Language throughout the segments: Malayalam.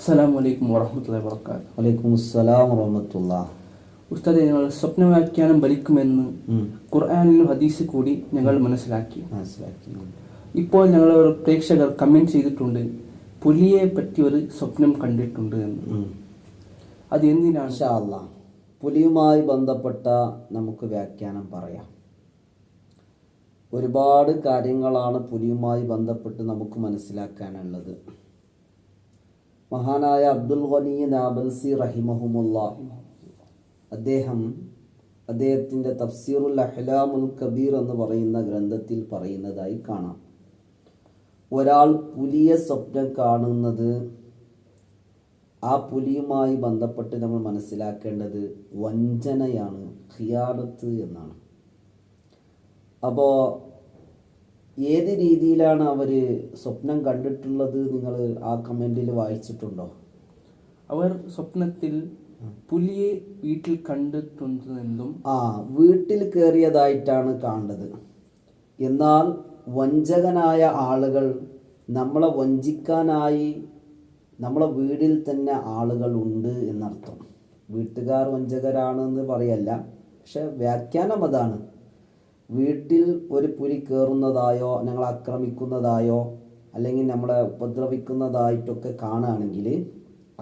അസ്സലാമു അലൈക്കും വറഹ്മത്തുള്ളാഹി വബറകാതുഹു. വലൈക്കും അസ്സലാം വറഹ്മത്തുള്ളാഹ്. ഉസ്താദെ, ഞങ്ങൾ സ്വപ്നവ്യാഖ്യാനം ഭരിക്കുമെന്ന് ഖുർആനിലും ഹദീസിൽ കൂടി ഞങ്ങൾ മനസ്സിലാക്കി. ഇപ്പോൾ ഞങ്ങളുടെ പ്രേക്ഷകർ കമൻറ്റ് ചെയ്തിട്ടുണ്ട്, പുലിയെ പറ്റി ഒരു സ്വപ്നം കണ്ടിട്ടുണ്ട് എന്ന്. അത് എന്തിനാണ്? ഇൻഷാ അല്ലാഹ് പുലിയുമായി ബന്ധപ്പെട്ട നമുക്ക് വ്യാഖ്യാനം പറയാം. ഒരുപാട് കാര്യങ്ങളാണ് പുലിയുമായി ബന്ധപ്പെട്ട് നമുക്ക് മനസ്സിലാക്കാനുള്ളത്. മഹാനായ അബ്ദുൽ ഗനി നാബൽസി റഹിമഹുമുല്ലാഹ് അദ്ദേഹത്തിൻ്റെ തഫ്സീറുൽ അഹ്ലാമുൽ കബീർ എന്ന് പറയുന്ന ഗ്രന്ഥത്തിൽ പറയുന്നതായി കാണാം. ഒരാൾ പുലിയെ സ്വപ്നം കാണുന്നത്, ആ പുലിയുമായി ബന്ധപ്പെട്ട് നമ്മൾ മനസ്സിലാക്കേണ്ടത് വഞ്ചനയാണ്, ഖിയാനത്ത് എന്നാണ്. അപ്പോൾ ഏത് രീതിയിലാണ് അവർ സ്വപ്നം കണ്ടിട്ടുള്ളത്? നിങ്ങൾ ആ കമൻറ്റിൽ വായിച്ചിട്ടുണ്ടോ? അവർ സ്വപ്നത്തിൽ പുലിയെ വീട്ടിൽ കണ്ടിട്ടുണ്ടെന്നും വീട്ടിൽ കയറിയതായിട്ടാണ് കണ്ടത്. എന്നാൽ വഞ്ചകനായ ആളുകൾ നമ്മളെ വഞ്ചിക്കാനായി നമ്മളെ വീട്ടിൽ തന്നെ ആളുകൾ ഉണ്ട് എന്നർത്ഥം. വീട്ടുകാർ വഞ്ചകരാണെന്ന് പറയല്ല, പക്ഷെ വ്യാഖ്യാനം അതാണ്. വീട്ടിൽ ഒരു പുലി കയറുന്നതായോ ഞങ്ങളെ ആക്രമിക്കുന്നതായോ അല്ലെങ്കിൽ നമ്മളെ ഉപദ്രവിക്കുന്നതായിട്ടൊക്കെ കാണുകയാണെങ്കിൽ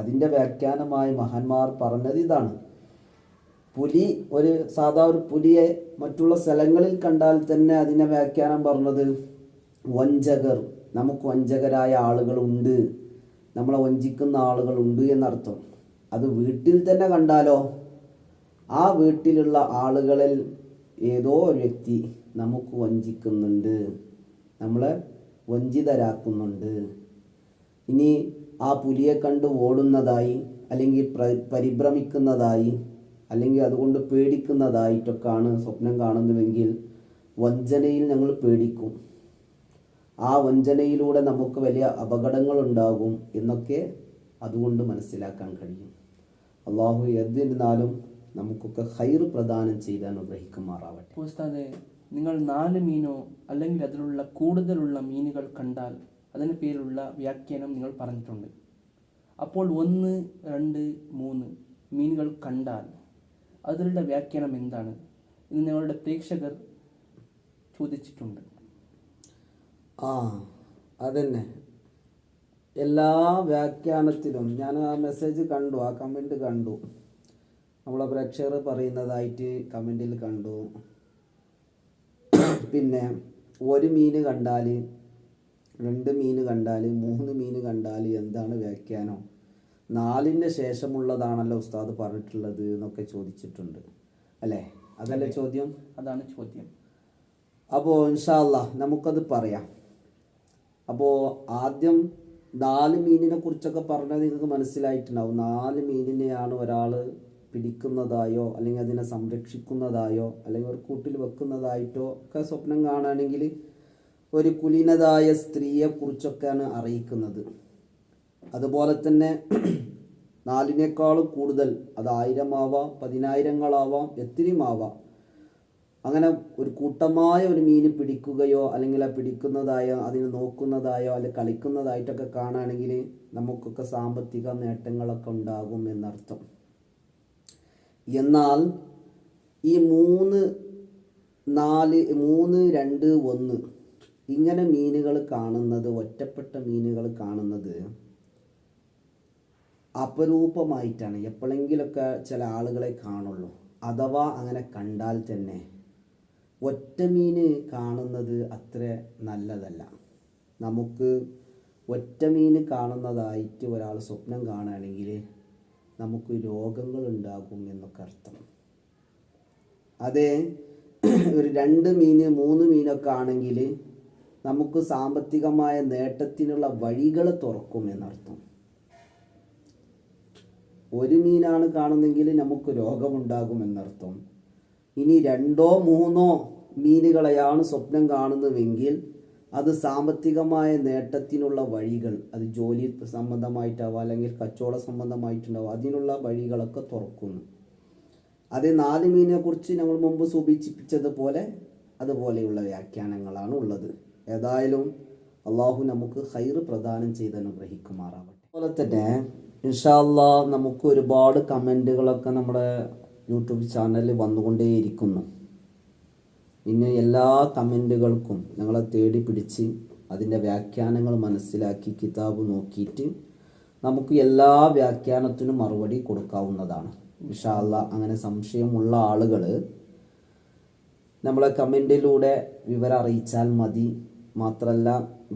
അതിൻ്റെ വ്യാഖ്യാനമായി മഹാന്മാർ പറഞ്ഞത് ഇതാണ്. പുലി ഒരു പുലിയെ മറ്റുള്ള സ്ഥലങ്ങളിൽ കണ്ടാൽ തന്നെ അതിനെ വ്യാഖ്യാനം പറഞ്ഞത് വഞ്ചകർ, നമുക്ക് വഞ്ചകരായ ആളുകളുണ്ട്, നമ്മളെ വഞ്ചിക്കുന്ന ആളുകളുണ്ട് എന്നർത്ഥം. അത് വീട്ടിൽ തന്നെ കണ്ടാലോ, ആ വീട്ടിലുള്ള ആളുകളിൽ ഏതോ ഒരു വ്യക്തി നമുക്ക് വഞ്ചിക്കുന്നുണ്ട്, നമ്മളെ വഞ്ചിതരാക്കുന്നുണ്ട്. ഇനി ആ പുലിയെ കണ്ട് ഓടുന്നതായി അല്ലെങ്കിൽ പരിഭ്രമിക്കുന്നതായി അല്ലെങ്കിൽ അതുകൊണ്ട് പേടിക്കുന്നതായിട്ടൊക്കെയാണ് സ്വപ്നം കാണുന്നുവെങ്കിൽ വഞ്ചനയിൽ ഞങ്ങൾ പേടിക്കും, ആ വഞ്ചനയിലൂടെ നമുക്ക് വലിയ അപകടങ്ങളുണ്ടാകും എന്നൊക്കെ അതുകൊണ്ട് മനസ്സിലാക്കാൻ കഴിയും. അള്ളാഹു എന്നിരുന്നാലും നമുക്കൊക്കെ ഖൈർ പ്രദാനം ചെയ്ത് അനുഗ്രഹിക്കുമാറാവട്ടെ. ഉസ്താദെ, നിങ്ങൾ 4 മീനോ അല്ലെങ്കിൽ അതിലുള്ള കൂടുതലുള്ള മീനുകൾ കണ്ടാൽ അതിന് പേരുള്ള വ്യാഖ്യാനം നിങ്ങൾ പറഞ്ഞിട്ടുണ്ട്. അപ്പോൾ 1, 2, 3 മീനുകൾ കണ്ടാൽ അതിലുള്ള വ്യാഖ്യാനം എന്താണ് എന്ന് ഞങ്ങളുടെ പ്രേക്ഷകർ ചോദിച്ചിട്ടുണ്ട്. അതന്നെ, എല്ലാ വ്യാഖ്യാനത്തിലും ഞാൻ ആ മെസ്സേജ് കണ്ടു, ആ കമൻറ്റ് കണ്ടു, നമ്മളെ പ്രേക്ഷകർ പറയുന്നതായിട്ട് കമൻറ്റിൽ കണ്ടു. പിന്നെ 1 മീന് കണ്ടാൽ, 2 മീന് കണ്ടാൽ, 3 മീന് കണ്ടാൽ എന്താണ് വ്യാഖ്യാനം? 4ന് ശേഷമുള്ളതാണല്ലോ ഉസ്താദ് പറഞ്ഞിട്ടുള്ളത് എന്നൊക്കെ ചോദിച്ചിട്ടുണ്ട് അല്ലേ? അതല്ലേ ചോദ്യം? അതാണ് ചോദ്യം. അപ്പോൾ ഇൻഷാ അല്ലാഹ് നമുക്കത് പറയാം. അപ്പോൾ ആദ്യം 4 മീനിനെ കുറിച്ചൊക്കെ പറഞ്ഞാൽ നിങ്ങൾക്ക് മനസ്സിലായിട്ടുണ്ടാവും. 4 മീനിനെയാണ് ഒരാൾ പിടിക്കുന്നതായോ അല്ലെങ്കിൽ അതിനെ സംരക്ഷിക്കുന്നതായോ അല്ലെങ്കിൽ ഒരു കൂട്ടിൽ വെക്കുന്നതായിട്ടോ ഒക്കെ സ്വപ്നം കാണുകയാണെങ്കിൽ ഒരു കുലീനതായ സ്ത്രീയെക്കുറിച്ചൊക്കെയാണ് അറിയിക്കുന്നത്. അതുപോലെ തന്നെ 4നേക്കാളും കൂടുതൽ, അത് 1000 ആവാം, 10,000-ങ്ങളാവാം, എത്രയുമാവാം. അങ്ങനെ ഒരു കൂട്ടമായ ഒരു മീന് പിടിക്കുകയോ അല്ലെങ്കിൽ ആ പിടിക്കുന്നതായോ അതിനെ നോക്കുന്നതായോ അല്ലെങ്കിൽ കളിക്കുന്നതായിട്ടൊക്കെ കാണുകയാണെങ്കിൽ നമുക്കൊക്കെ സാമ്പത്തിക നേട്ടങ്ങളൊക്കെ ഉണ്ടാകും എന്നർത്ഥം. എന്നാൽ ഈ 3, 4, 3, 2, 1 ഇങ്ങനെ മീനുകൾ കാണുന്നത്, ഒറ്റപ്പെട്ട മീനുകൾ കാണുന്നത് അപരൂപമായിട്ടാണ്. എപ്പോഴെങ്കിലൊക്കെ ചില ആളുകളെ കാണുള്ളൂ. അഥവാ അങ്ങനെ കണ്ടാൽ തന്നെ ഒറ്റ മീന് കാണുന്നത് അത്ര നല്ലതല്ല. നമുക്ക് ഒറ്റ മീന് കാണുന്നതായിട്ട് ഒരാൾ സ്വപ്നം കാണുകയാണെങ്കിൽ നമുക്ക് രോഗങ്ങൾ ഉണ്ടാകും എന്നൊക്കെ അർത്ഥം. അതേ ഒരു 2 മീന് 3 മീനൊക്കെ ആണെങ്കിൽ നമുക്ക് സാമ്പത്തികമായ നേട്ടത്തിനുള്ള വഴികൾ തുറക്കും എന്നർത്ഥം. 1 മീനാണ് കാണുന്നെങ്കിൽ നമുക്ക് രോഗമുണ്ടാകും എന്നർത്ഥം. ഇനി 2 3 മീനുകളെയാണ് സ്വപ്നം കാണുന്നതെങ്കിൽ അത് സാമ്പത്തികമായ നേട്ടത്തിനുള്ള വഴികൾ, അത് ജോലി സംബന്ധമായിട്ടാവാം അല്ലെങ്കിൽ കച്ചവട സംബന്ധമായിട്ടുണ്ടാവും, അതിനുള്ള വഴികളൊക്കെ തുറക്കുന്നു. അതേ 4 മീനിനെ കുറിച്ച് നമ്മൾ മുമ്പ് സൂചിപ്പിച്ചതുപോലെ അതുപോലെയുള്ള വ്യാഖ്യാനങ്ങളാണ് ഉള്ളത്. ഏതായാലും അള്ളാഹു നമുക്ക് ഖൈർ പ്രദാനം ചെയ്ത് അനുഗ്രഹിക്കുമാറാവട്ടെ. അതുപോലെ തന്നെ ഇൻഷാ അല്ലാ നമുക്ക് ഒരുപാട് കമൻറ്റുകളൊക്കെ നമ്മുടെ യൂട്യൂബ് ചാനലിൽ വന്നുകൊണ്ടേയിരിക്കുന്നു. ഇനി എല്ലാ കമൻറ്റുകൾക്കും ഞങ്ങളെ തേടി പിടിച്ച് അതിൻ്റെ വ്യാഖ്യാനങ്ങൾ മനസ്സിലാക്കി കിതാബ് നോക്കിയിട്ട് നമുക്ക് എല്ലാ വ്യാഖ്യാനത്തിനും മറുപടി കൊടുക്കാവുന്നതാണ്. ഇൻഷാ അല്ലാ അങ്ങനെ സംശയമുള്ള ആളുകൾ നമ്മളെ കമൻറ്റിലൂടെ വിവരം അറിയിച്ചാൽ മതി. മാത്രമല്ല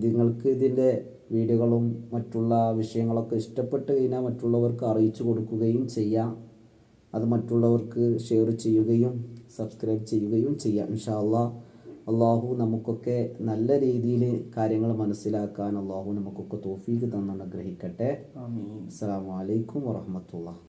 നിങ്ങൾക്ക് ഇതിൻ്റെ വീഡിയോകളും മറ്റുള്ള വിഷയങ്ങളൊക്കെ ഇഷ്ടപ്പെട്ട് കഴിഞ്ഞാൽ മറ്റുള്ളവർക്ക് അറിയിച്ചു കൊടുക്കുകയും ചെയ്യാം. അത് മറ്റുള്ളവർക്ക് ഷെയർ ചെയ്യുകയും സബ്സ്ക്രൈബ് ചെയ്യുകയും ചെയ്യാം. ഇൻഷാ അല്ലാ അള്ളാഹു നമുക്കൊക്കെ നല്ല രീതിയിൽ കാര്യങ്ങൾ മനസ്സിലാക്കാൻ അള്ളാഹു നമുക്കൊക്കെ തൗഫീഖ് തന്ന് അനുഗ്രഹിക്കട്ടെ. ആമീൻ. അസ്സലാമു അലൈക്കും വറഹ്മത്തുള്ളാഹി.